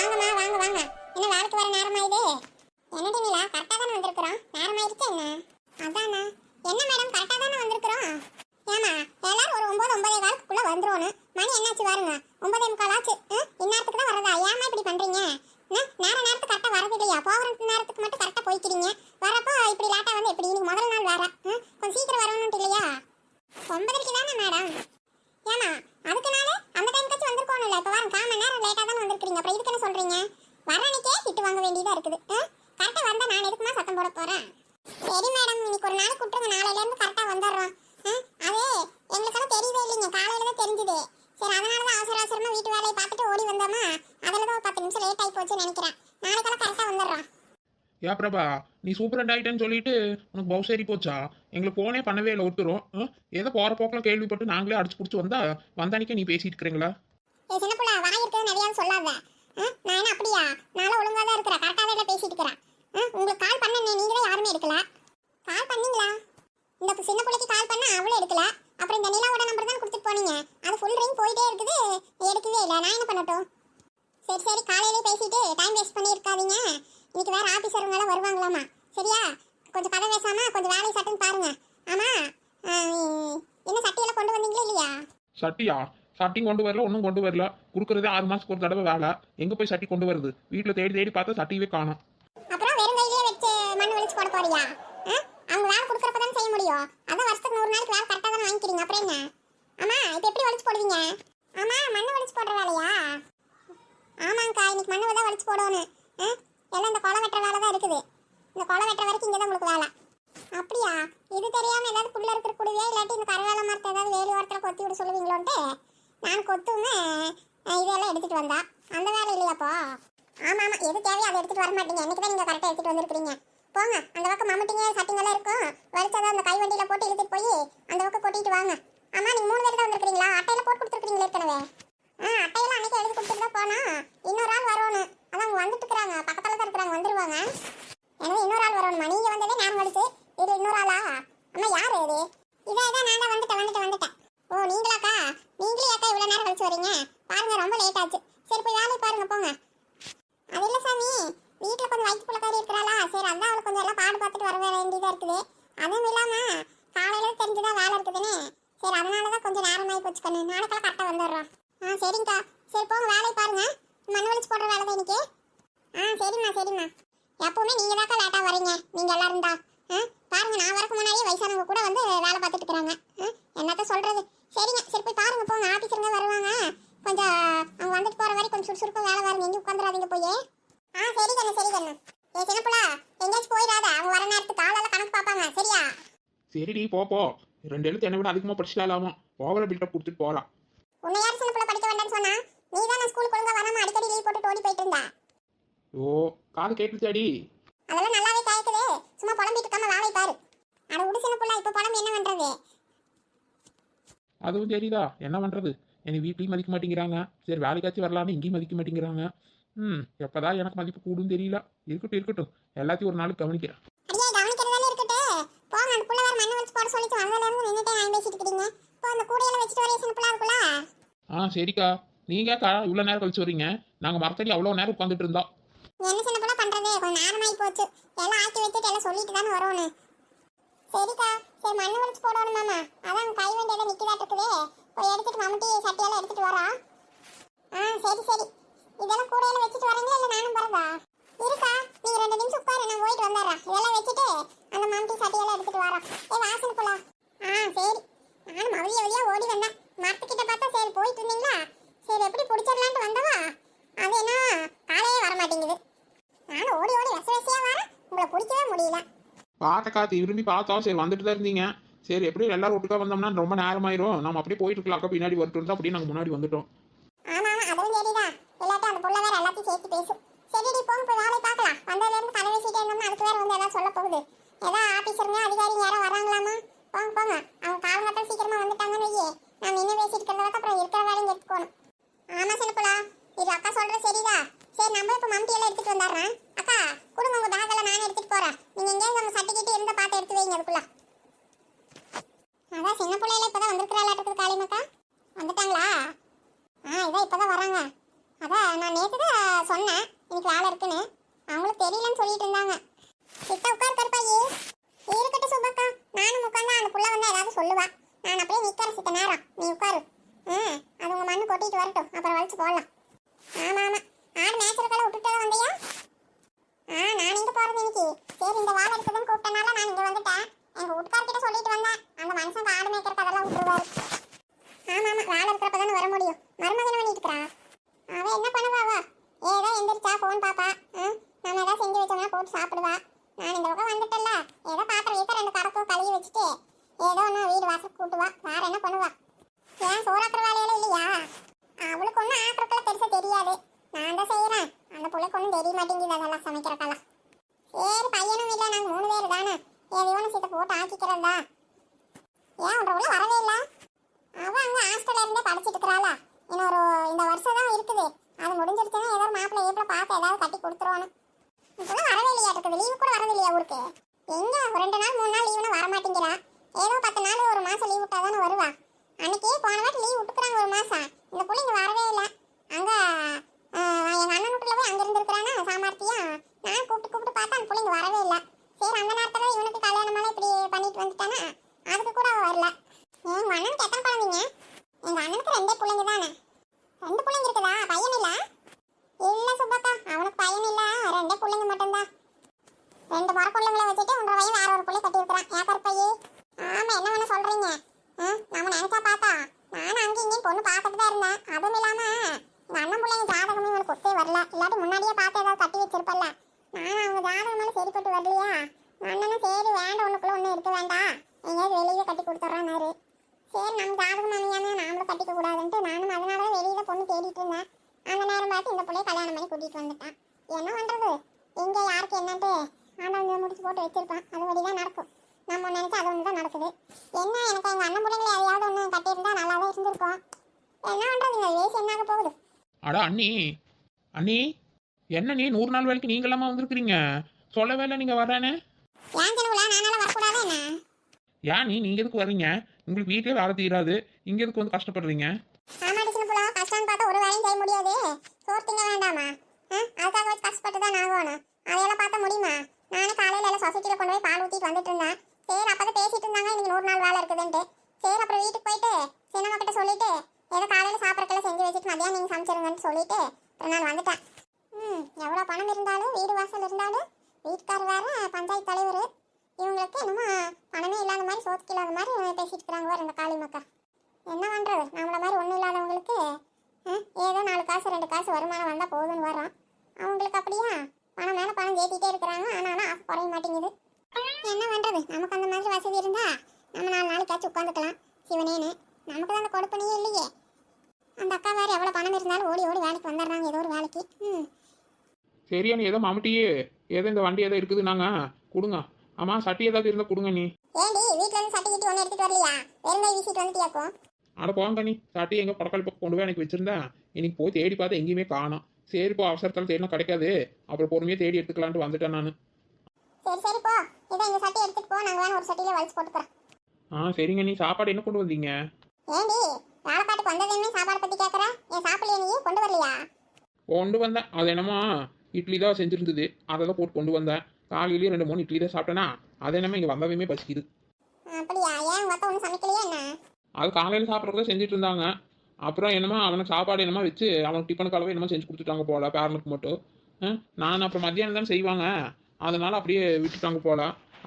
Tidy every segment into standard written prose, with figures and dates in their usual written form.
வாங்கம்மா வாங்க வாங்க. என்ன வேலைக்கு வர நேரமாயிது? என்னடி நீலா, கரெக்டா தானே வந்திருக்கிறோம்? நேரமாயிருச்சு என்ன? அதானா? என்ன மேடம், கரெக்டா தானே வந்திருக்கிறோம்? ஏமா எல்லாரும் ஒரு 9 9:15க்குள்ள வந்துருவோன்னு. மணி என்னாச்சு பாருங்க, 9:45 ஆச்சு. இந்நேரத்துக்கு தான் வரதா? ஏமா இப்படி பண்றீங்க? நேரத்துக்கு கரெக்டா வரது இல்லையா? போகிற நேரத்துக்கு மட்டும் கரெக்டா போய்க்கிறீங்க. வரப்போ இப்படி லேட்டா வந்து எப்படி? இன்னைக்கு முதல் நாள் வேற. கொஞ்சம் சீக்கிரம் வரணும்னு இல்லையா? 9:30 தானே மேடம். ஏமா அதுக்குனால அந்த டைம்காச்சும் வந்திருக்கோம் இல்ல? இப்போ வாங்க, 1/4 மணி நேரம் லேட்டா தானே வந்திருக்கீங்க. அப்புறம் இதுக்கு என்ன சொல்றீங்க? வரணிக்கே திட்டு வாங்க வேண்டியதா இருக்குது. கரெக்டா வந்தா நான் எதுக்குமா சத்தம் போட போறேன்? சரி மேடம், இன்னைக்கு ஒரு நாள் கூப்பிட்டுங்க, நாளையில இருந்து கரெக்டா வந்துடுறோம். அது எங்களுக்கெல்லாம் தெரியவே இல்லைங்க, காலையில தான் தெரிஞ்சுது. சரி, அதனால தான் அவசர அவசரமா வீட்டு வேலையை பார்த்துட்டு ஓடி வந்தோமா. அதில் தான் 10 நிமிஷம் லேட் ஆகி போச்சுன்னு நினைக்கிறேன். நாளைக்கெல்லாம் கரெக்டா வந்துடுறோம். ஏன் பிரபா, நீ சூப்பரண்ட் ஆகிட்டேன்னு சொல்லிட்டு உனக்கு பவுஸ் ஏறி போச்சா? எங்களுக்கு ஃபோனே பண்ணவே இல்லை ஒருத்தரும். ஏதோ போகிற போக்கில் கேள்விப்பட்டு நாங்களே அடிச்சு பிடிச்சி வந்தானிக்கே நீ பேசிட்டு இருக்கிறீங்களா? சின்ன பிள்ளை, வாய் இருக்கிறது நிறையா சொல்லாத. நான் என்ன அப்படியா? நானும் ஒழுங்காக தான் இருக்கிறேன், கரெக்டாக தான் பேசிட்டு இருக்கிறேன். உங்களுக்கு கால் பண்ண நீங்க தான் யாருமே எடுக்கல. கால் பண்ணீங்களா? இந்த சின்ன பிள்ளைக்கு கால் பண்ண அவளே எடுக்கல. அப்புறம் இந்த நிலாவோட நம்பர் தான் கொடுத்துட்டு போனீங்க. அது ஃபுல் ரிங் போயிட்டே இருக்குது, எடுக்கவே இல்லை. நான் என்ன பண்ணட்டும்? சரி சரி, காலையிலே பேசிட்டு டைம் வேஸ்ட் பண்ணி இருக்காதீங்க. இன்னைக்கு வேற ஆஃபீஸருங்களாம் வருவாங்களாமா. சரியா? கொஞ்சம் கதை பேசாம கொஞ்சம் வேலையை சட்டுன்னு பாருங்க. ஆமா, என்ன சட்டியெல்லாம் கொண்டு வந்தீங்களா இல்லையா? சட்டியா? சட்டியும் கொண்டு வரல, ஒன்றும் கொண்டு வரல. கொடுக்குறதே 6 மாதத்துக்கு ஒரு தடவை வேலை. எங்கே போய் சட்டி கொண்டு வருது? வீட்டில் தேடி தேடி பார்த்தா சட்டியவே காணும். அப்புறம் வெறும் கையிலே வச்சு மண் வலிச்சு போட போறியா? அவங்க வேலை கொடுக்குறப்ப தான் செய்ய முடியும். அதான் வருஷத்துக்கு 100 நாளைக்கு வேலை கரெக்டாக தான் வாங்கிக்கிறீங்க. அப்புறம் என்ன? ஆமா, இப்போ எப்படி வலிச்சு போடுவீங்க? ஆமா, மண் வலிச்சு போடுற வேலையா? ஆமாங்கக்கா, இன்னைக்கு மண்ணு தான் வலிச்சு போடணும். எல்லாம் இந்த கொலை வெட்டுற வேலை தான் இருக்குது. இந்த கொலை வெட்டுற வரைக்கும் இங்கே தான் உங்களுக்கு வேலை. அப்படியா? இது தெரியாம ஏதாவது புள்ள இருக்கிற கூடவே இல்லாட்டி இந்த கரவேலை மரத்தை ஏதாவது வேலி ஓரத்தில் கொத்தி விட சொல்லுவீங்களோன்ட்டு நான் கொத்துமே இதெல்லாம் எடுத்துட்டு வந்தா. அந்த வேலை இல்லையாப்போ? ஆமா ஆமா, எது தேவையோ அதை எடுத்துட்டு வர மாட்டீங்க. என்னைக்கு தான் நீங்க கரெக்டாக எடுத்துட்டு வந்திருக்கீங்க. போங்க, அந்த பக்கம் மம்முட்டிங்க சட்டிங்கெல்லாம் இருக்கும். வலிச்சதான் அந்த கை வண்டியில போட்டு இழுத்துட்டு போய் அந்த பக்கம் கொட்டிட்டு வாங்க. ஆமா, நீங்க 3 பேர் தான் வந்திருக்கீங்களா? அட்டையில போட்டு கொடுத்துருக்கீங்களா ஏற்கனவே? அட்டையெல்லாம் அன்னைக்கு எழுதி கொடுத்துட்டு தான் போனா. இன்னொரு ஆள் வரணும். அதான் அவங்க வந்துட்டு இருக்கிறாங்க, பக்கத்துல தான் இருக்கிறாங்க, வந்துருவாங்க. எனவே இன்னொரு ஆள் வரணுமா? நீங்க வந்ததே ஞாபகம் வலிச்சு, இது இன்னொரு ஆளா? அம்மா யாரு இது? இதான் நான் தான் வந்துட்டேன். ஓ, நீங்களாக்கா? நீங்களே ஏக்கா இவ்வளவு நேரம் கழிச்சு வரீங்க? பாருங்க, ரொம்ப லேட் ஆச்சு. சரி, போய் வேலையை பாருங்க, போங்க. அது இல்ல சாமி, வீட்டுல கொஞ்சம் வயிற்று பிள்ளைக்காரி இருக்கிறாளா? சரி, அதான் அவளுக்கு கொஞ்சம் எல்லாம் பாடு பார்த்துட்டு வர வேண்டியதா இருக்குது. அதுவும் இல்லாம காலையில தெரிஞ்சுதான் வேலை இருக்குதுன்னு. சரி, அதனாலதான் கொஞ்சம் நேரமாயி போச்சு கண்ணு. நாளைக்கெல்லாம் கரெக்டா வந்துடுறோம். சரிங்கக்கா. சரி, போங்க, வேலையை பாருங்க. மண் வலிச்சு போடுற வேலை தான் இன்னைக்கு. சரிம்மா. எப்பவுமே நீங்க தாக்கா லேட்டா வரீங்க, நீங்க எல்லாரும் தான். பாருங்க, நான் வரக்கு முன்னாடியே வயசானவங்க கூட வந்து வேலை பார்த்துட்டு இருக்கிறாங்க. என்னத்த சொல்றது? சரிங்க, சரி போய் பாருங்க, போங்க. ஆபீஸருங்க வருவாங்க. கொஞ்சம் அவங்க வந்துட்டு போற வரைக்கும் கொஞ்சம் சுறுசுறுப்பா வேலை பாருங்க, எங்க உட்காந்துடாதீங்க போய். சரி கண்ணு. சின்ன பிள்ளை, எங்கேயாச்சும் போயிடாத. அவங்க வர நேரத்துக்கு காலையில கணக்கு பார்ப்பாங்க, சரியா? சரிடி, போ. 2 எழுத்து என்னை விட அதிகமாக படிச்சிடலாமா? ஓவர பில்டப் கொடுத்துட்டு போகலாம். உன்னை யார் சின்ன பிள்ளை படிக்க வேண்டாம்னு சொன்னா? நீ தான் ஸ்கூலுக்கு ஒழுங்கா வராம அடிக்கடி லீவ் போட்டு ஓடி போயிட்டு இருந்தா. ஓ, காது கேட்டுச்சாடி? அதெல்லாம் நல்லாவே கேட்குது. சும்மா புலம்பிட்டு இருக்காம வேலையை பாரு. அட விடு சின்ன பிள்ளை, இப்போ புலம்பு என்ன பண்றது? அதுவும் சரிதா, என்ன பண்றது? என்னை வீட்லையும் மதிக்க மாட்டேங்கிறாங்க. சரி, வேலைக்காச்சும் வரலான்னு இங்கேயும் மதிக்க மாட்டேங்கிறாங்க. எப்பதான் எனக்கு மதிப்பு கூடும் தெரியல. இருக்கட்டும், எல்லாத்தையும் ஒரு நாளுக்கு கவனிக்கிறேன். அடியே, கவனிக்கிறதானே இருக்கட்டு. போங்க, அந்த புள்ள வேற மண்ணு வச்சு போட சொல்லிட்டு வந்ததுல இருந்து நின்னுட்டே நான் பேசிட்டு இருக்கீங்க. இப்போ அந்த கூடையில வச்சுட்டு வரே சின்ன பிள்ளை இருக்குல. சரிக்கா. நீங்க இவ்வளோ நேரம் கழிச்சு வரீங்க? நாங்கள் மரத்தடி அவ்வளோ நேரம் உட்காந்துட்டு இருந்தோம். என்ன சின்ன பிள்ளை பண்றது? கொஞ்சம் நேரமாயி போச்சு. எல்லாம் ஆக்கி வச்சுட்டு எல்லாம் சொல்லிட்டு தானே வரணும். சரிக்கா. சரி, மண்ணு வச்சு போடணும் மாமா. அதான் கை வண்டியில நிக்கதாட்டு இருக்குதே, போய் எடுத்துட்டு மம்முட்டி சட்டியெல்லாம் எடுத்துட்டு வரா. சரி. இதெல்லாம் கூடையில வச்சுட்டு வரீங்களா இல்லை நானும் போறதா? இருக்கா, நீங்க 2 நிமிஷம் உட்காரு, நான் போயிட்டு வந்துடுறேன். இதெல்லாம் வச்சுட்டு அந்த மம்முட்டி சட்டியெல்லாம் எடுத்துட்டு வரா. வாசல் போல. சரி. நானும் மவதியா ஓடி வந்தேன். மரத்துக்கிட்ட பார்த்தா சரி போயிட்டு இருந்தீங்களா? சரி, எப்படி பிடிச்சிடலான்ட்டு வந்தவா, அது என்ன காலையே வர மாட்டேங்குது. நானும் ஓடி வசையா வரேன், உங்களை பிடிக்கவே முடியல. பார்த்தக்கா, விரும்பி பார்த்தோம். சரி, வந்துட்டு தான் இருந்தீங்க. சரி, எப்படியும் எல்லாரும் ஒட்டுக்கா வந்தோம்னா ரொம்ப நேரமாயிரும். நம்ம அப்படியே போயிட்டு இருக்கலாம். அக்கா பின்னாடி வரட்டும், அப்படியே நாங்கள் முன்னாடி வந்துட்டோம். ஆமா, அதுவும் சரிதான். இல்லாட்டா அந்த புள்ள வேற எல்லாத்தையும் சேர்த்து பேசும். சரிடி, போங்க, போய் வேலையை பார்க்கலாம். வந்ததுல இருந்து கதை பேசிட்டே இருந்தோம்னா அதுக்கு வேற வந்து ஏதாவது சொல்ல போகுது. ஏதாவது ஆபீஸருங்க அதிகாரிங்க யாரும் வராங்களாமா? போங்க. அவங்க காலங்கட்டம் சீக்கிரமா வந்துட்டாங்கன்னு வையே, நான் நின்று பேசிட்டு இருக்கிறத அப்புறம் இருக்கிற வேலையும் எடுத்துக்கணும். ஆமா சின்னப்புலா, இது அக்கா சொல்றது சரிதா. சரி, நம்ம இப்ப மம்டி எல்லாம் எடுத்துட்டு வந்துடுறேன். அக்கா கொடுங்க, உங்க பேக் எல்லாம் நானே எடுத்துட்டு போறேன். நீங்க எங்கேயாவது நம்ம சட்டிக்கிட்டு இருந்தா பார்த்து எடுத்து வைங்க அதுக்குள்ள. அதான் சின்ன பிள்ளையில இப்பதான் வந்திருக்கிறாளாட்டுக்கு காளிமக்கா. வந்துட்டாங்களா? இதான் இப்பதான் வராங்க. அதான் நான் நேற்று தான் சொன்னேன். நீ உட்காரு. அது உங்க மண்ணு கொட்டிட்டு வரட்டும், அப்புறம் வலிச்சு போடலாம். ஆமா ஆமா, ஆடு மேய்ச்சலுக்கெல்லாம் விட்டுட்டு தான் வந்தியா? நான் இங்க போறது இன்னைக்கு. சரி, இந்த வேலை இருக்குதுன்னு கூப்பிட்டனால நான் இங்க வந்துட்டேன். எங்க வீட்டுக்காரர்கிட்ட சொல்லிட்டு வந்தேன், அந்த மனுஷன் ஆடு மேய்க்கிறதுக்கு அதெல்லாம் விட்டுருவாரு. ஆமா ஆமா, வேலை இருக்கிறப்ப தானே வர முடியும். மருமகன் பண்ணிட்டு இருக்கிறா. அவ என்ன பண்ணுவாவா? ஏதோ எந்திரிச்சா போன் பாப்பா. நம்ம ஏதாவது செஞ்சு வச்சோம்னா போட்டு சாப்பிடுவா. நான் இந்த பக்கம் வந்துட்டேன்ல, ஏதோ பாத்திரம் வீட்டை 2 கடக்கும் கழுவி வச்சுட்டு ஏதோ ஒன்று வீடு வாசல் கூட்டுவா. வேற என்ன பண்ணுவா? ஏன் சோறாக்குற வேலையெல்லாம் இல்லையா? அவளுக்கு ஒன்றும் ஆக்குறதுல பெருசா தெரியாது. நான் தான் செய்யறேன். அந்த பிள்ளைக்கு ஒன்றும் தெரிய மாட்டேங்குது அதெல்லாம் சமைக்கிறக்கெல்லாம். சரி, பையனும் இல்லை, நாங்கள் 3 பேர் தானே, ஏதோ ஒன்று சீத்தை போட்டு ஆக்கிக்கிறதா. ஏன் உன்ற உள்ள வரவே இல்லை? அவன் அங்கே ஹாஸ்டல்ல இருந்தே படிச்சுட்டு இருக்கிறாளா? இன்னொரு இந்த வருஷம் தான் இருக்குது. அது முடிஞ்சிருச்சுன்னா ஏதோ ஒரு மாப்பிள்ளை ஏப்பில் பார்த்து ஏதாவது கட்டி கொடுத்துருவானு. இப்போலாம் வரவே இல்லையா இருக்குது? லீவு கூட வரது இல்லையா ஊருக்கு? எங்க 2 நாள் 3 நாள் லீவுனா வர மாட்டேங்கிறா. ஏதோ 10 நாள் ஒரு மாசம் லீவ் விட்டா தானே வருவா. அன்னைக்கே போன வாட்டி லீவ் விட்டுக்கிறாங்க ஒரு மாசம். இந்த பிள்ளை இங்கே வரவே இல்லை. அங்கே எங்கள் அண்ணன் வீட்டில் போய் அங்கே இருந்துருக்குறானா சாமர்த்தியா. நான் கூப்பிட்டு பார்த்தா அந்த பிள்ளை இங்கே வரவே இல்லை. சரி, அந்த நேரத்தில் இவனுக்கு கல்யாணமெல்லாம் இப்படி பண்ணிட்டு வந்துட்டானா அதுக்கு கூட அவள் வரல. எங்கள் அண்ணனுக்கு எத்தனை குழந்தைங்க? எங்கள் அண்ணனுக்கு 2 பிள்ளைங்க தானே. 2 பிள்ளைங்க இருக்குதா? பையன் இல்லை? இல்லை சுப்பக்கா, அவனுக்கு பையன் இல்லை, 2 பிள்ளைங்க மட்டும்தான். 2 மர பிள்ளைங்களை வச்சுட்டு உங்க பையன் வேற ஒரு பிள்ளை கட்டியிருக்கிறான். ஏன் கருப்பையே? ஆமா, என்ன வேணா சொல்றீங்க? நம்ம நினைச்சா பார்த்தா நானும் அங்கே இங்கேயும் பொண்ணு பார்த்துட்டு தான் இருந்தேன். அதுவும் இல்லாம இந்த அண்ணன் பிள்ளைங்க ஜாதகமே எனக்கு ஒத்தே வரல. இல்லாட்டி முன்னாடியே பார்த்து ஏதாவது கட்டி வச்சிருப்பல்ல. நானும் அவங்க ஜாதகம் மேலே சரிப்பட்டு வரலையா? அண்ணனும் சரி வேண்டாம், ஒண்ணுக்குள்ள ஒன்றும் இருக்க வேண்டாம், எங்கேயாவது வெளியே கட்டி கொடுத்துட்றான்னாரு. சரி, நம்ம ஜாதகம் அமையாம நாமளும் கட்டிக்க கூடாதுன்ட்டு நானும் அதனால வெளியில பொண்ணு தேடிட்டு இருந்தேன். அந்த நேரம் பார்த்து இந்த பிள்ளைய கல்யாணம் பண்ணி கூட்டிட்டு வந்துட்டான். என்ன பண்றது? எங்க யாருக்கு என்னன்ட்டு ஆண்டவன் முடிச்சு போட்டு வச்சிருப்பான். அது வழிதான் நடக்கும். நம்ம நினைச்சா அது ஒன்று தான் நடக்குது. என்ன, எனக்கு எங்க அண்ணன் பிள்ளைங்களை எதையாவது ஒன்று கட்டியிருந்தா நல்லா தான் இருந்திருக்கும். என்ன பண்றதுங்க, வயசு என்னாக போகுது. அடா அண்ணி, அண்ணி என்ன நீ 100 நாள் வேலைக்கு நீங்க எல்லாமா வந்திருக்கிறீங்க? சொல்லவே இல்லை நீங்க வர்றேன்னு. ஏன் ஜனவுல நானால வரக்கூடாது என்ன? ஏன் நீங்க எதுக்கு வர்றீங்க? உங்களுக்கு வீட்டிலே வேலை தீராது, இங்க எதுக்கு வந்து கஷ்டப்படுறீங்க? ஆமாடி சின்ன புள்ள, கஷ்டம்னு பார்த்தா ஒரு வேலையும் செய்ய முடியாது. சோறு திங்க வேண்டாமா? அதுக்காக வச்சு கஷ்டப்பட்டு தான் ஆகணும். அதையெல்லாம் பார்த்தா முடியுமா? நானும் காலையில எல்லாம் சொசைட்டியில் கொண்டு போய் பால் ஊற்றிட்டு வந்துட்டு இருந்தேன். சரி, அப்போ தான் பேசிட்டு இருந்தாங்க இன்னைக்கு 100 நாள் வேலை இருக்குதுன்ட்டு. சரி, அப்புறம் வீட்டுக்கு போயிட்டு சின்னம்மா கிட்ட சொல்லிட்டு ஏதோ காலையில் சாப்பிட்றக்கெல்லாம் செஞ்சு வச்சுட்டு மதியம் நீங்கள் சமைச்சிருங்கன்னு சொல்லிட்டு அப்புறம் நான் வந்துட்டேன். எவ்வளோ பணம் இருந்தாலும் வீடு வாசல் இருந்தாலும் வீட்டுக்கார் வேற பஞ்சாயத்து தலைவர். இவங்களுக்கு என்னமோ பணமே இல்லாத மாதிரி சோத்துக்கு இல்லாத மாதிரி பேசிட்டு இருக்கிறாங்க வேறு இந்த காளி மக்கா. என்ன பண்ணுறது? நம்மள மாதிரி ஒன்றும் இல்லாதவங்களுக்கு ஏதோ 4 காசு 2 காசு வருமானம் வந்தால் போதும்னு வரோம். அவங்களுக்கு அப்படியா பணம் மேலே பணம் ஏற்றிட்டே இருக்கிறாங்க. ஆனாலும் ஆசை குறைய மாட்டேங்குது. என்ன பண்ணுறது? நமக்கு அந்த மாதிரி வசதி இருந்தால் நம்ம 4 நாளைக்காச்சும் உட்காந்துக்கலாம் சிவனேன்னு. நமக்கு தான் அந்த கொடுப்பனையே இல்லையே. அந்த அக்கா வேறு எவ்வளோ பணம் இருந்தாலும் ஓடி ஓடி வேலைக்கு வந்துடுறாங்க ஏதோ ஒரு வேலைக்கு. சரியா, நீ ஏதோ மாமட்டியே ஏதோ இந்த வண்டி ஏதோ இருக்குது, நாங்கள் கொடுங்க. ஆமா, சட்டி ஏதாவது இருந்தால் கொடுங்க. நீ ஏண்டி வீட்டில் இருந்து சட்டி கிட்டி ஒன்று எடுத்துகிட்டு வரலையா? வெறுங்காய் வீசிட்டு வந்துட்டியாக்கும்? அட போங்க நீ, சட்டி எங்கள் படக்கால் பக்கம் கொண்டு போய் எனக்கு வச்சிருந்தேன். இன்னைக்கு போய் தேடி பார்த்தா எங்கேயுமே காணோம். சரி, இப்போ அவசரத்தால் தேடினா கிடைக்காது, அப்புறம் பொறுமையாக தேடி எடுத்துக்கலான்ட்டு வந்துட்டேன் நான். சரி சரி போ, இதை இந்த சட்டி எடுத்துட்டு போ, நாங்கள் வேணும் ஒரு சட்டியில் வலிச்சு போட்டுக்கிறோம். சரிங்க. நீ சாப்பாடு என்ன கொண்டு வந்தீங்க? ஏண்டி வேலைக்காட்டுக்கு வந்ததுமே சாப்பாடு பற்றி கேட்குற? என் சாப்பிடலையே, நீ கொண்டு வரலையா? கொண்டு வந்தேன். அது என்னமோ இட்லி தான் செஞ்சுருந்தது, அதை தான் போட்டு கொண்டு வந்தேன். காலையிலேயே 2-3 இட்லி தான் சாப்பிட்டேனா, அது என்னமோ இங்கே வந்ததுமே பசிக்குது. அப்படியா? ஏன் மொத்தம் ஒன்றும் சமைக்கலையா என்ன? அது காலையில் சாப்பிட்றத செஞ்சுட்டு இருந்தாங்க. அப்புறம் என்னமோ அவனுக்கு சாப்பாடு என்னமோ வச்சு அவனுக்கு டிஃபனுக்கு அளவு என்னமோ செஞ்சு கொடுத்துட்டாங்க போல, பேரனுக்கு மட்டும். நான் அப்புறம் மத்தியானம் தான் செய்வாங்க, அதனால அப்படியே விட்டுட்டாங்க போல.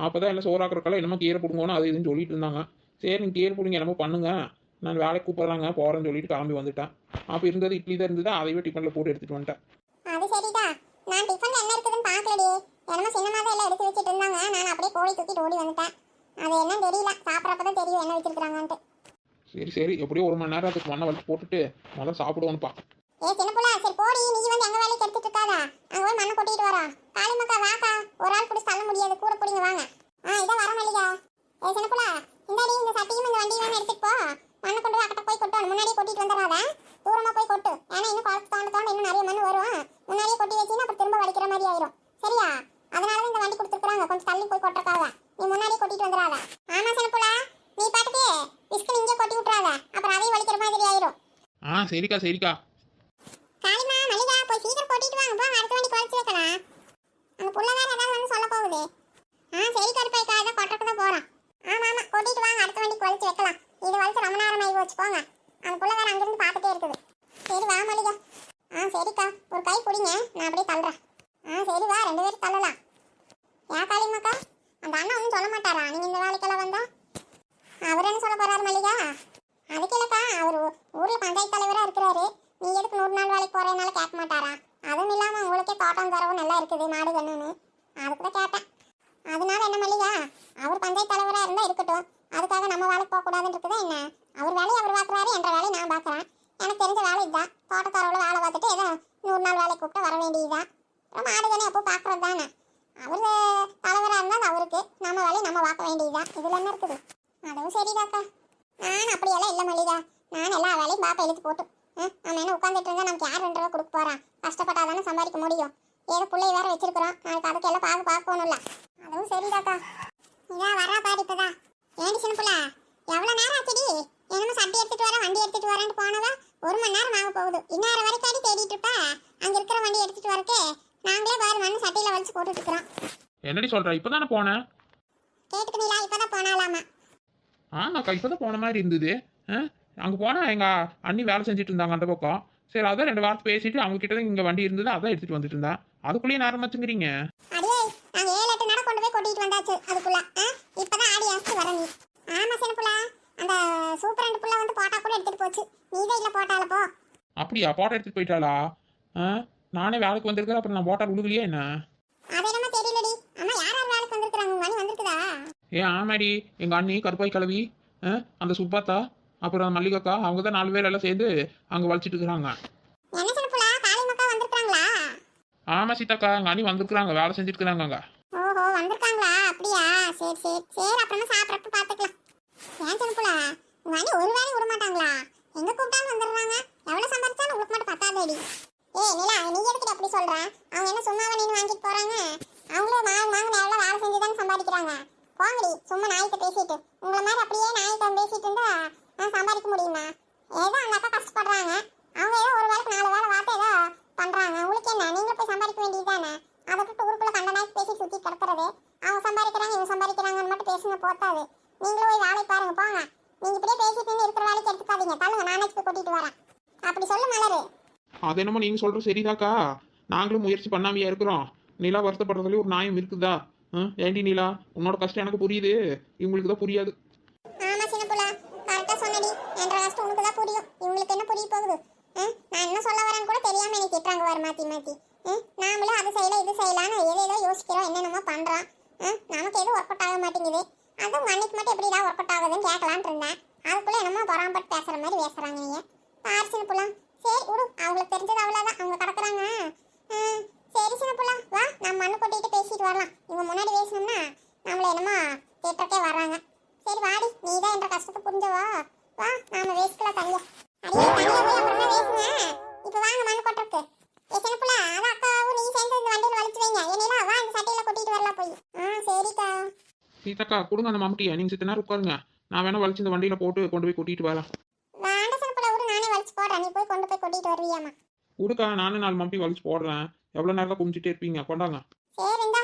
அப்போ தான் எல்லாம் சோறாக்குறக்கெல்லாம் என்னமோ கீரை பிடுங்கணும் அது இதுன்னு சொல்லிட்டு இருந்தாங்க. சரி, நீங்கள் கீரை பிடிங்க என்னமோ பண்ணுங்க, நான் வேலைக்கு கூப்பிட்றாங்க போகிறேன்னு சொல்லிட்டு கிளம்பி வந்துட்டேன். அப்போ இருந்தது இட்லி தான் இருந்தது, அதையே டிஃபனில் போட்டு எடுத்துகிட்டு வந்துட்டேன். அது சரிடா, நான் டிஃபன் என்ன இருக்குதுன்னு பார்க்கலடி. என்னமோ சின்னமாக எல்லாம் எடுத்து வச்சுட்டு இருந்தாங்க, நான் அப்படியே கோழி தூக்கிட்டு ஓடி வந்துட்டேன். அது என்னன்னு தெரியல, சாப்பிட்றப்ப தான் தெரியும் என்ன வச்சிருக்காங்கன்ட்டு. சரி, எப்படியோ 1 மணி நேரம் அதுக்கு மண்ணை வளர்த்து போட்டுட்டு முதல்ல சாப்பிடுவோன்னுப்பா. சின்ன புள்ள, சரி போடி, நீ வந்து எங்க வேலைக்கு எடுத்துட்டு இருக்காதா, அங்கே போய் மண்ணை கொட்டிட்டு வரா. காளி மக்கா வாக்கா, ஒரு ஆள் பிடிச்சி தள்ள முடியாது, கூட பிடிங்க வாங்க. இதான் வர மல்லிகா. சின்ன புள்ள, இந்தாடி இந்த சட்டியும் இந்த வண்டியும் வேணும் எடுத்துட்டு போ. மண்ணை கொண்டு போய் அக்கட்ட போய் கொட்டணும், முன்னாடியே கொட்டிட்டு வந்துடாத, தூரமா போய் கொட்டு. ஏன்னா இன்னும் குளத்து தோண்ட இன்னும் நிறைய மண் வரும். முன்னாடியே கொட்டி வச்சின்னா அப்புறம் திரும்ப வலிக்கிற மாதிரி ஆயிரும். சரியா? அதனால இந்த வண்டி கொடுத்துருக்காங்க, கொஞ்சம் தள்ளி போய் கொட்டுறக்காக. நீ முன்னாடியே கொட்டிட்டு வந்துடாத. ஆமா சின்ன புள்ள, நீ பாட்டுக்கு விஸ்கு இங்கே கொட்டி விட்டுறாத, அப்புறம் அதையும் வலிக்கிற மாதிரி ஆயிரும். சரிக்கா. காளிமா மல்லிகா, போய் சீக்கிரம் கொட்டிட்டு வாங்க, போங்க, அடுத்த வண்டி குறைச்சி வைக்கலாம். அந்த புள்ள வேற ஏதாவது வந்து சொல்ல போகுது. சரி கருப்பாய்க்கா, இதை கொட்டக்கு தான் போறான். ஆமா கொட்டிட்டு வாங்க, அடுத்த வண்டி குறைச்சி வைக்கலாம். இது வலிச்சு ரொம்ப நேரம் ஆகி போச்சு போங்க. அந்த புள்ள வேற அங்கிருந்து பார்த்துட்டே இருக்குது. சரி வா மல்லிகா. சரிக்கா, ஒரு கை பிடிங்க, நான் அப்படியே தள்ளுறேன். சரி வா, 2 பேரும் தள்ளலாம். ஏன் காளியம்மாக்கா, அந்த அண்ணன் ஒன்றும் சொல்ல மாட்டாரா நீங்க இந்த வேலைக்கெல்லாம் வந்தா? அவர் என்ன சொல்ல போறாரு மல்லிகா? அதுக்கு இல்லக்கா, அவர் ஊர்ல பஞ்சாயத்து தலைவரா இருக்கிறாரு. நீ எதுக்கு 100 நாள் வேலைக்கு போறதுனால கேட்க மாட்டாரா? அதுவும் இல்லாம உங்களுக்கே தோட்டம் தரவும் நல்லா இருக்குது, மாடு கண்ணுன்னு. அதுக்கு தான் கேட்டேன். அதனால என்ன மல்லிகா, அவர் பஞ்சாயத்து தலைவரா இருந்தா இருக்கட்டும், அதுக்காக நம்ம வேலைக்கு போக கூடாதுன்னு இருக்குதா என்ன? அவர் வேலையை அவர் பார்க்குறாரு, என்ற வேலையை நான் பார்க்குறேன். எனக்கு தெரிஞ்ச வேலை இதுதான். தோட்டக்காரவில் வேலை பார்த்துட்டு ஏதோ 100 நாள் வேலைக்கு கூப்பிட்டு வர வேண்டியதுதான். மாடு தானே எப்போ பார்க்குறது தானே. அவர் தலைவராக இருந்தால் அவருக்கு, நம்ம வேலையை நம்ம பார்க்க வேண்டியதுதான். இதில் என்ன இருக்குது? அதுவும் சரிதாக்கா. நான் அப்படியெல்லாம் இல்லை மல்லிகா, நான் எல்லா வேலையும் பாப்பா இழுத்து போட்டு நம்ம என்ன உட்காந்துட்டு இருந்தா நமக்கு யார் 2 ரூபா கொடுக்க போறான்? கஷ்டப்பட்டா தானே சம்பாதிக்க முடியும். ஏதோ பிள்ளை வேற வச்சிருக்கிறோம், நாளைக்கு அதுக்கு எல்லாம் பார்க்கணும்ல. அதுவும் சரிதாக்கா. இதான் வரா பாரு இப்பதான். ஏண்டி சின்ன புள்ள, எவ்வளோ நேரம் ஆச்சுடி? என்னமோ சட்டி எடுத்துட்டு வரேன், வண்டி எடுத்துட்டு வரேன்ட்டு போனவா 1 மணி நேரம் ஆக போகுது. இந்நேரம் வரைக்கும் அடி தேடிட்டு இருப்ப. அங்க இருக்கிற வண்டி எடுத்துட்டு வரக்கு நாங்களே பாரு மண்ணு சட்டியில வலிச்சு போட்டுட்டு இருக்கிறோம். என்னடி சொல்ற? இப்பதானே போனேன். கேட்டுக்கிட்டீங்களா? இப்பதான் போனாலாமா? ஆமாக்கா, இப்பதான் போன மாதிரி இருந்தது. அங்கே போனால் எங்கள் அண்ணி வேலை செஞ்சுட்டு இருந்தாங்க அந்த பக்கம். சரி, அதான் 2 வார்த்தை பேசிட்டு அவங்க கிட்ட தான் இங்கே வண்டி இருந்தது, அதான் எடுத்துட்டு வந்துட்டு இருந்தேன். அதுக்குள்ளேயே நேரம் வச்சுங்கிறீங்க. அடியே, நாங்க 7-8 நட கொண்டு போய் கொட்டிட்டு வந்தாச்சு அதுக்குள்ள. இப்பதான் ஆடி ஆச்சு வர நீ. ஆமா சின்ன புள்ள, அந்த சூப்பர் புள்ள வந்து போட்டா கூட எடுத்துட்டு போச்சு. நீதான் இல்ல போட்டால போ. அப்படியா? போட்டோ எடுத்துட்டு போயிட்டாளா? நானே வேலைக்கு வந்திருக்கிறேன், அப்புறம் நான் போட்டா உழுகலையே என்ன? அது என்னமா தெரியலடி. அம்மா யார் வேலைக்கு வந்திருக்காங்க? உங்க அண்ணி வந்திருக்குதா? ஆமாடி, எங்கள் அண்ணி, கருப்பாய் கிழவி, அந்த சுப்பாத்தா, அப்புறம் மல்லிகாக்கா, அவங்க தான் 4 பேர் எல்லாம் சேர்ந்து அங்கே வலிச்சிட்டு இருக்கிறாங்க. என்ன சின்ன புள்ள, காளியம்மாக்கா வந்திருக்காங்களா? ஆமாம் சீதாக்கா, எங்கள் அண்ணி வந்திருக்கிறாங்க, வேலை செஞ்சுட்டு இருக்கிறாங்க அங்கே. ஓஹோ, வந்திருக்காங்களா? அப்படியா? சரி சரி சரி, அப்புறமா சாப்பிட்றப்ப பார்த்துக்கலாம். ஏன் சின்ன புள்ள, உங்க அண்ணி ஒரு வேலையும் விட மாட்டாங்களா? எங்க கூப்பிட்டாலும் வந்துடுறாங்க. எவ்வளவு சம்பாதிச்சாலும் உங்களுக்கு மட்டும் பத்தாதேடி. நிலா, நீ எதுக்கு அப்படி சொல்ற? அவங்க என்ன சும்மாவே நின்று வாங்கிட்டு போறாங்க? அவங்களும் மாங்க எவ்வளவு வேலை செஞ்சுதானே சம்பாதிக்கிறாங்க. போங்கடி, சும்மா நாய்க்கு பேசிட்டு. உங்களை மாதிரி அப்படியே நாய்க்கு பேசிட்டு இருந்தா சம்பாதிக்க முடியுமா? ஏதோ அந்த அக்கா கஷ்டப்படுறாங்க, அவங்க ஏதோ ஒரு வேலைக்கு 4 வேலை வார்த்தை ஏதோ பண்றாங்க. உங்களுக்கு என்ன? நீங்களும் போய் சம்பாதிக்க வேண்டியது தானே. அதை விட்டு ஊருக்குள்ள கண்ட நாய்க்கு பேசி சுத்தி கிடக்கிறது. அவங்க சம்பாதிக்கிறாங்க, இவங்க சம்பாதிக்கிறாங்கன்னு மட்டும் பேசுங்க போத்தாது. நீங்களும் போய் வேலைக்கு பாருங்க, போங்க. நீங்க இப்படியே பேசிட்டு இருக்கிற வேலைக்கு எடுத்துக்காதீங்க. தள்ளுங்க, நானே போய் கூட்டிட்டு வரேன். அப்படி சொல்லு மலரு. அது என்னமோ நீங்கள் சொல்கிற சரிதாக்கா, நாங்களும் முயற்சி பண்ணாமையா இருக்கிறோம். நிலா வருத்தப்படுறதுலேயே ஒரு நியாயம் இருக்குதா? ஏண்டி நிலா, உன்னோட கஷ்டம் எனக்கு புரியுது, இவங்களுக்கு தான் புரியாது. ஆமா சின்ன புள்ள, கரெக்டா சொன்னடி. என்ற கஷ்டம் உனக்கு தான் புரியும், இவங்களுக்கு என்ன புரிய போகுது? நான் என்ன சொல்ல வரேன்னு கூட தெரியாம எனக்கு திட்டுறாங்க வர மாத்தி மாத்தி. நாமளும் அது செய்யல இது செய்யலான்னு ஏதோ யோசிக்கிறோம், என்னென்னமோ பண்றோம். நமக்கு எதுவும் ஒர்க் அவுட் ஆக மாட்டேங்குது. அது உங்க அன்னைக்கு மட்டும் எப்படி தான் ஒர்க் அவுட் ஆகுதுன்னு கேட்கலான்னு இருந்தேன். அதுக்குள்ள என்னமோ பொறாம்பட்டு பேசுற மாதிரி பேசுறாங்க நீங்க. பாரு சின்ன புள்ள, சரி விடு, அவங்களுக்கு தெரிஞ்சது அவ்வளவுதான், அவங்க கிடக்குறாங்க. சரி சின்ன புள்ள, வா நம்ம மண்ணு கொட்டிட்டு பேசிட்டு வரலாம். இவங்க முன்னாடி பேசணும்னா நம்மள என்னமோ தேட்டருக்கே வர்றாங்க. சரி வாடி, நீ தான் என்ற கஷ்டத்தை புரிஞ்சவா. வா, நாம வேஸ்ட்ல தனியா அடியே தனியா போய் அப்புறமா பேசுங்க. இப்போ வாங்க மண்ணு கொட்டுறதுக்கு. சின்ன புள்ள, அது அக்காவும் நீ சேர்ந்து இந்த வண்டியில் வலிச்சு வைங்க. என்னடா வா, இந்த சட்டையில கொட்டிட்டு வரலாம் போய். சரிக்கா. சீதாக்கா, கொடுங்க அந்த மம்முட்டியை, நீங்கள் சித்த நேரம் உட்காருங்க, நான் வேணா வலிச்சு இந்த வண்டியில் போட்டு கொண்டு போய் கொட்டிட்டு வரேன். வேண்டாம் சின்ன புள்ள, விடு, நானே வலிச்சு போடுறேன். நீ போய் கொண்டு போய் கொட்டிட்டு வருவியாமா? கொடுக்கா, நானும் 4 மம்முட்டி வலிச்சு போடுறேன். எவ்வளோ நேரம் குமிச்சிட்டே இருப்பீங்க? கொண்டாங்க. சரிந்தா.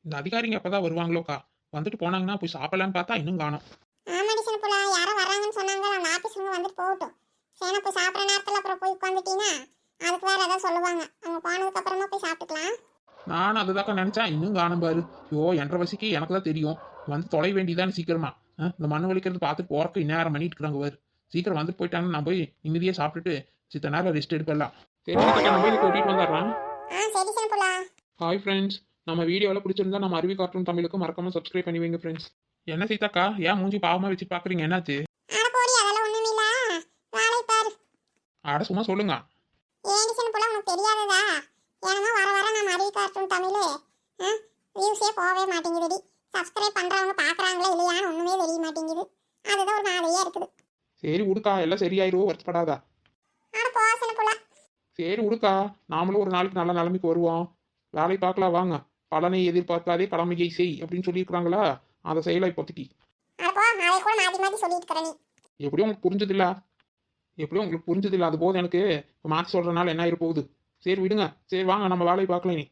இந்த அதிகாரிங்க எப்பதான் வருவாங்களோக்கா? வந்துட்டு போனாங்கன்னா போய் சாப்பிடலான்னு பார்த்தா இன்னும் காணோம். ஆமாடி சின்ன புள்ள, யாரோ வர்றாங்கன்னு சொன்னாங்க. அந்த ஆபீஸ்ல வந்துட்டு போகட்டும். சரி, போய் சாப்பிட்ற நேரத்தில் அப்புறம் போய் உட்காந்துட்டீங்கன்னா அதுக்கு வேற ஏதாவது சொல்லுவாங்க. அவங்க போனதுக்கு அப்புறமா போய் சாப்பிட்டுக்கலாம். நான் அதுதாக்கா நினைச்சேன், இன்னும் காணும் பாரு. ஐயோ, 2:30 வசிக்கு எனக்கு தான் தெரியும். வந்து தொலை வேண்டியதானே சீக்கிரமா. இந்த மண்ணு வலிக்கிறது பார்த்துட்டு போறக்கு இந்நேரம் பண்ணிட்டு இருக்காங்க பாரு. சீக்கிரம் வந்துட்டு போயிட்டாங்கன்னு நான் போய் நிம்மதியாக சாப்பிட்டுட்டு சித்த நேரம் ரெஸ்ட் எடுக்கலாம். சரி, நம்ம போய் கூட்டிட்டு வந்துடுறேன். சரி சின்ன புள்ள. ஹாய் ஃப்ரெண்ட்ஸ், நம்ம வீடியோவில் பிடிச்சிருந்தா நம்ம அருவி கார்ட்டூன் தமிழுக்கு மறக்காம சப்ஸ்கிரைப் பண்ணி வைங்க ஃப்ரெண்ட்ஸ். என்ன சீதாக்கா, ஏன் மூஞ்சி பாவமாக வச்சு பார்க்குறீங்க? என்னாச்சு? அட போடி, அதெல்லாம் ஒண்ணுமில்ல. வேலை பாரு. ஆட சும்மா சொல்லுங்க. ஏண்டி சின்ன புள்ள, உனக்கு தெரியாததா? ஏன்னா வர வர நம்ம அருவி கார்ட்டூன் தமிழ் வியூஸே போகவே மாட்டேங்குதுடி. சப்ஸ்கிரைப் பண்றவங்க பார்க்குறாங்களே இல்லையான்னு ஒண்ணுமே தெரிய மாட்டேங்குது. அதுதான் ஒரு மாதிரியா இருக்குது. சரி உடுக்கா, எல்லாம் சரியாயிருவோம், வருத்தப்படாதா. அட போ சின்ன புள்ள. சரி உடுக்கா, நாமளும் ஒரு நாளைக்கு நல்ல நிலைமைக்கு வருவோம். வேலை பார்க்கலாம் வாங்க. பலனை எதிர்பார்க்காதே கடமையை செய் அப்படின்னு சொல்லியிருக்கிறாங்களா? அதை செய்யலாம் இப்போதைக்கு. அட போ, அதை கூட மாத்தி மாத்தி சொல்லிட்டு இருக்கிற நீ. எப்படியும் உங்களுக்கு புரிஞ்சதில்ல, அது போதும் எனக்கு. இப்போ மாற்றி சொல்கிறனால என்ன ஆயிரு போகுது. சரி விடுங்க, சரி வாங்க நம்ம வேலையை பார்க்கலாம். நீ